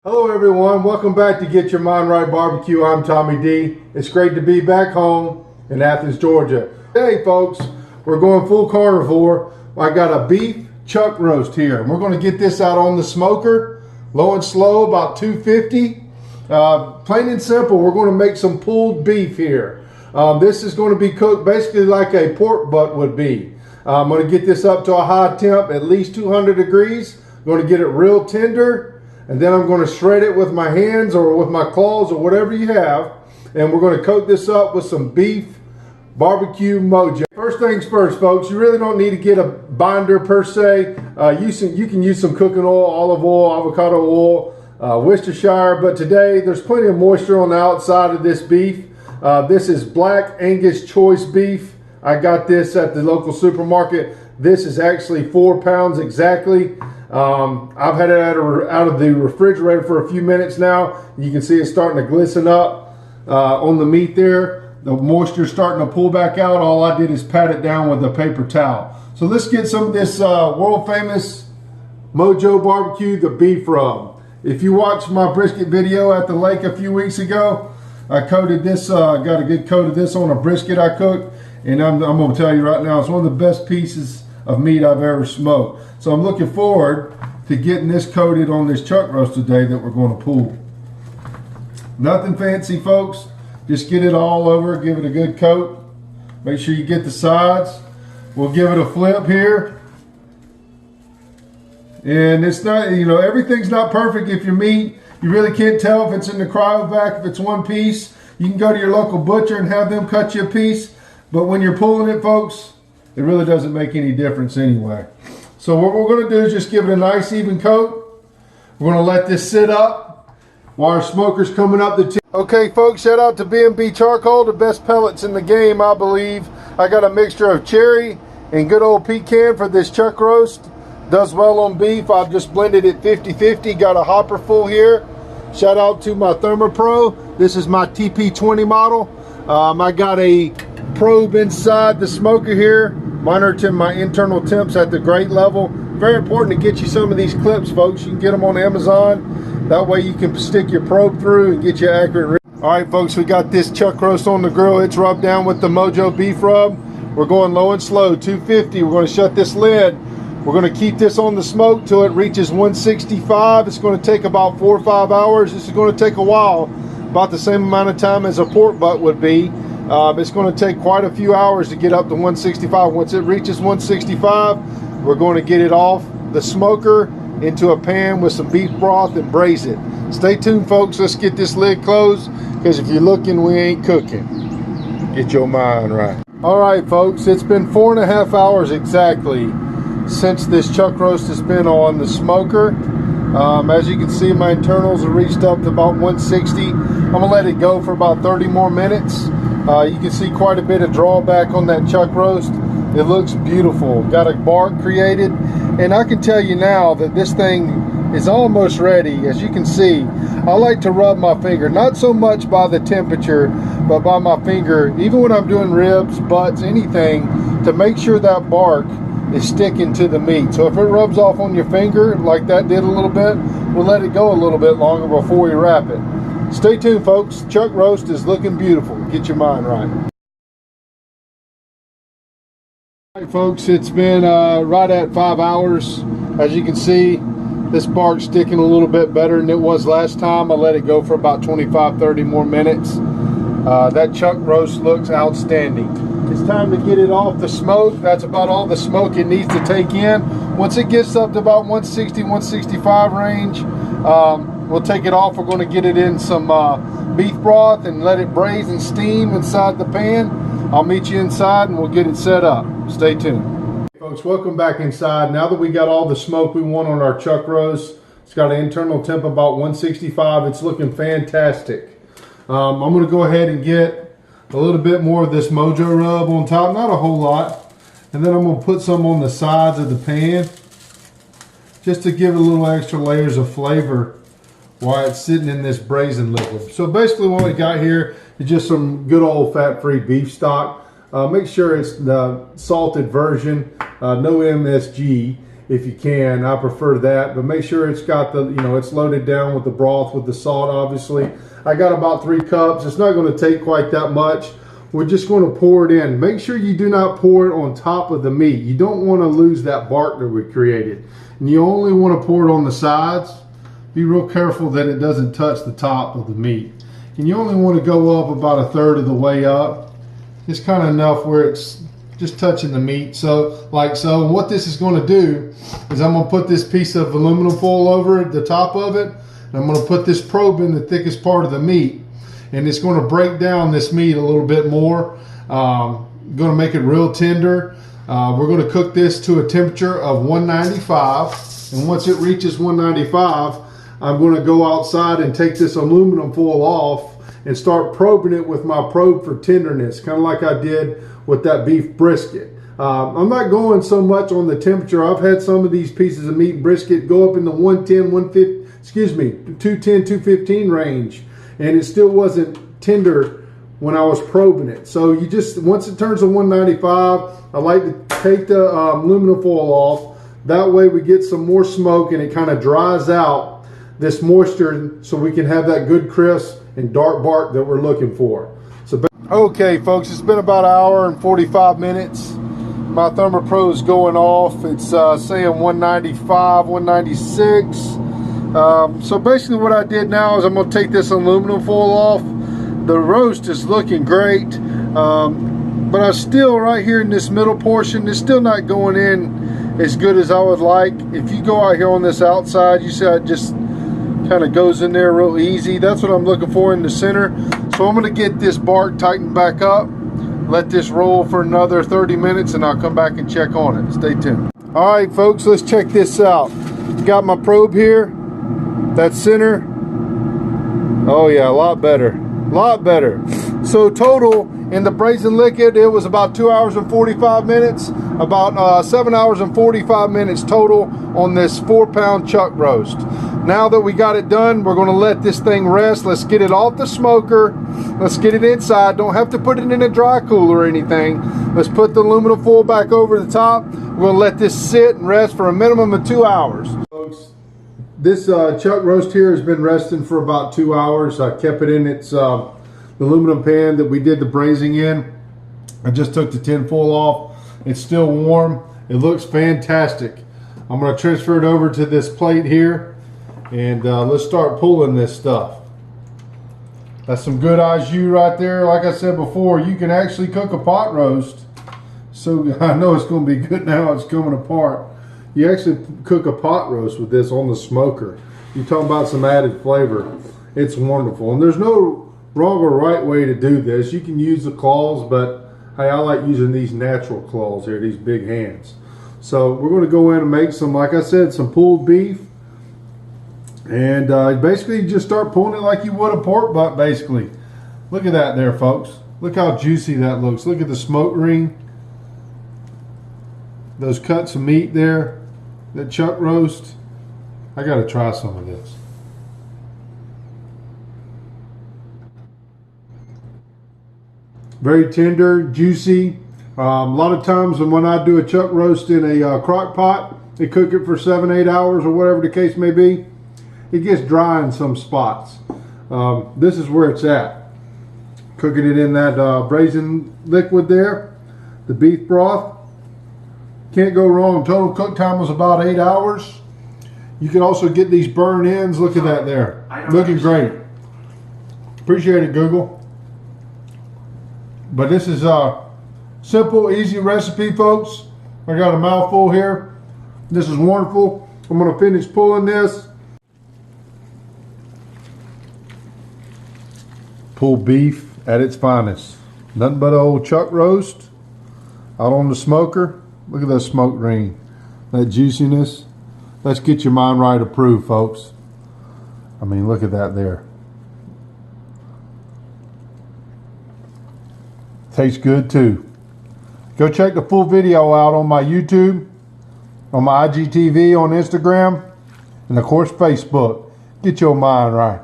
Hello everyone, welcome back to Get Your Mind Right Barbecue. I'm Tommy D. It's great to be back home in Athens, Georgia. Hey folks, we're going full carnivore. I got a beef chuck roast here. We're going to get this out on the smoker, low and slow, about 250. Plain and simple, we're going to make some pulled beef here. This is going to be cooked basically like a pork butt would be. I'm going to get this up to a high temp, at least 200 degrees. I'm going to get it real tender. And then I'm going to shred it with my hands or with my claws or whatever you have. And we're going to coat this up with some beef barbecue Mojo. First things first, folks, you really don't need to get a binder per se. You can use some cooking oil, olive oil, avocado oil, Worcestershire. But today there's plenty of moisture on the outside of this beef. This is black Angus Choice beef. I got this at the local supermarket. This is actually 4 pounds exactly. I've had it out of the refrigerator for a few minutes now. You can see it's starting to glisten up on the meat there. The moisture's starting to pull back out. All I did is pat it down with a paper towel. So let's get some of this world famous Mojo BBQ, the beef rub. If you watched my brisket video at the lake a few weeks ago, I coated this, got a good coat of this on a brisket I cooked. And I'm going to tell you right now, it's one of the best pieces of meat I've ever smoked. So I'm looking forward to getting this coated on this chuck roast today that we're going to pull. Nothing fancy, folks. Just get it all over, give it a good coat. Make sure you get the sides. We'll give it a flip here. And it's not, everything's not perfect. If your meat, you really can't tell if it's in the cryovac, if it's one piece. You can go to your local butcher and have them cut you a piece. But when you're pulling it, folks, it really doesn't make any difference anyway. So what we're going to do is just give it a nice even coat. We're going to let this sit up while our smoker's coming up the tip. Okay folks, shout out to B&B Charcoal, the best pellets in the game, I believe. I got a mixture of cherry and good old pecan for this chuck roast. Does well on beef. I've just blended it 50-50. Got a hopper full here. Shout out to my ThermoPro. This is my TP20 model. I got a probe inside the smoker here, monitoring my internal temps at the grate level. Very important to get you some of these clips, folks. You can get them on Amazon. That way you can stick your probe through and get you accurate reading. All right, folks, we got this chuck roast on the grill. It's rubbed down with the Mojo Beef rub. We're going low and slow, 250. We're going to shut this lid. We're going to keep this on the smoke till it reaches 165. It's going to take about 4 or 5 hours. This is going to take a while, about the same amount of time as a pork butt would be. It's going to take quite a few hours to get up to 165. Once it reaches 165, we're going to get it off the smoker into a pan with some beef broth and braise it. Stay tuned, folks. Let's get this lid closed, because if you're looking, we ain't cooking. Get your mind right. All right, folks, it's been 4.5 hours exactly since this chuck roast has been on the smoker. As you can see, my internals have reached up to about 160. I'm gonna let it go for about 30 more minutes. You can see quite a bit of drawback on that chuck roast. It looks beautiful. Got a bark created, and I can tell you now that this thing is almost ready. As you can see, I like to rub my finger, not so much by the temperature, but by my finger, even when I'm doing ribs, butts, anything, to make sure that bark is sticking to the meat. So if it rubs off on your finger like that did a little bit, we'll let it go a little bit longer before we wrap it. Stay tuned, folks. Chuck roast is looking beautiful. Get your mind right. All right, folks, it's been right at 5 hours. As you can see, this bark's sticking a little bit better than it was last time. I let it go for about 25-30 more minutes. That chuck roast looks outstanding. It's time to get it off the smoke. That's about all the smoke it needs to take in. Once it gets up to about 160, 165 range, we'll take it off. We're going to get it in some beef broth and let it braise and steam inside the pan. I'll meet you inside and we'll get it set up. Stay tuned. Hey folks, welcome back inside. Now that we got all the smoke we want on our chuck roast, it's got an internal temp about 165. It's looking fantastic. I'm going to go ahead and get a little bit more of this Mojo rub on top, not a whole lot. And then I'm going to put some on the sides of the pan, just to give it a little extra layers of flavor while it's sitting in this braising liquid. So basically what we got here is just some good old fat-free beef stock. Make sure it's the salted version, no MSG. if you can. I prefer that, but make sure it's got the, you know, it's loaded down with the broth, with the salt, obviously. I got about 3 cups. It's not going to take quite that much. We're just going to pour it in. Make sure you do not pour it on top of the meat. You don't want to lose that bark that we created. And you only want to pour it on the sides. Be real careful that it doesn't touch the top of the meat. And you only want to go up about 1/3 of the way up. It's kind of enough where it's just touching the meat. So, like so. And what this is going to do is I'm going to put this piece of aluminum foil over the top of it. And I'm going to put this probe in the thickest part of the meat. And it's going to break down this meat a little bit more. Going to make it real tender. We're going to cook this to a temperature of 195. And once it reaches 195, I'm going to go outside and take this aluminum foil off and start probing it with my probe for tenderness, kind of like I did with that beef brisket. I'm not going so much on the temperature. I've had some of these pieces of meat brisket go up in the 110, 150, excuse me, 210, 215 range, and it still wasn't tender when I was probing it. So you just, once it turns to 195, I like to take the aluminum foil off. That way we get some more smoke and it kind of dries out this moisture so we can have that good crisp and dark bark that we're looking for. So, okay folks, it's been about 1 hour and 45 minutes. My thermometer is going off. It's saying 195, 196. So basically what I did now is I'm going to take this aluminum foil off. The roast is looking great, but I still, right here in this middle portion, it's still not going in as good as I would like. If you go out here on this outside, you see how it just kind of goes in there real easy. That's what I'm looking for in the center. So I'm going to get this bark tightened back up, let this roll for another 30 minutes, and I'll come back and check on it. Stay tuned. All right folks, let's check this out. Got my probe here, that center. Oh yeah, a lot better. So total in the braising liquid, it was about 2 hours and 45 minutes, about 7 hours and 45 minutes total on this 4-pound chuck roast. Now that we got it done, we're going to let this thing rest. Let's get it off the smoker. Let's get it inside. Don't have to put it in a dry cooler or anything. Let's put the aluminum foil back over the top. We're going to let this sit and rest for a minimum of 2 hours. Folks, this chuck roast here has been resting for about 2 hours. I kept it in its aluminum pan that we did the braising in. I just took the tin foil off. It's still warm. It looks fantastic. I'm going to transfer it over to this plate here, and let's start pulling this stuff. That's some good au jus right there. Like I said before, you can actually cook a pot roast. So I know it's going to be good now. It's coming apart. You actually cook a pot roast with this on the smoker. You're talking about some added flavor. It's wonderful. And there's no wrong or right way to do this. You can use the claws, but hey, I like using these natural claws here, these big hands. So we're going to go in and make some, like I said, some pulled beef. And basically just start pulling it like you would a pork butt, basically. Look at that there, folks. Look how juicy that looks. Look at the smoke ring. Those cuts of meat there. That chuck roast. I got to try some of this. Very tender, juicy. A lot of times when I do a chuck roast in a crock pot, they cook it for 7-8 hours or whatever the case may be. It gets dry in some spots. This is where it's at. Cooking it in that braising liquid there, the beef broth. Can't go wrong. Total cook time was about 8 hours. You can also get these burn ends. Look at that there. Looking great. Appreciate it, Google. But this is a simple, easy recipe, folks. I got a mouthful here. This is wonderful. I'm going to finish pulling this. Pulled beef at its finest. Nothing but an old chuck roast out on the smoker. Look at that smoke ring, that juiciness. Let's get your mind right approved, folks. I mean, look at that there. Tastes good too. Go check the full video out on my YouTube, on my IGTV, on Instagram, and of course Facebook. Get your mind right.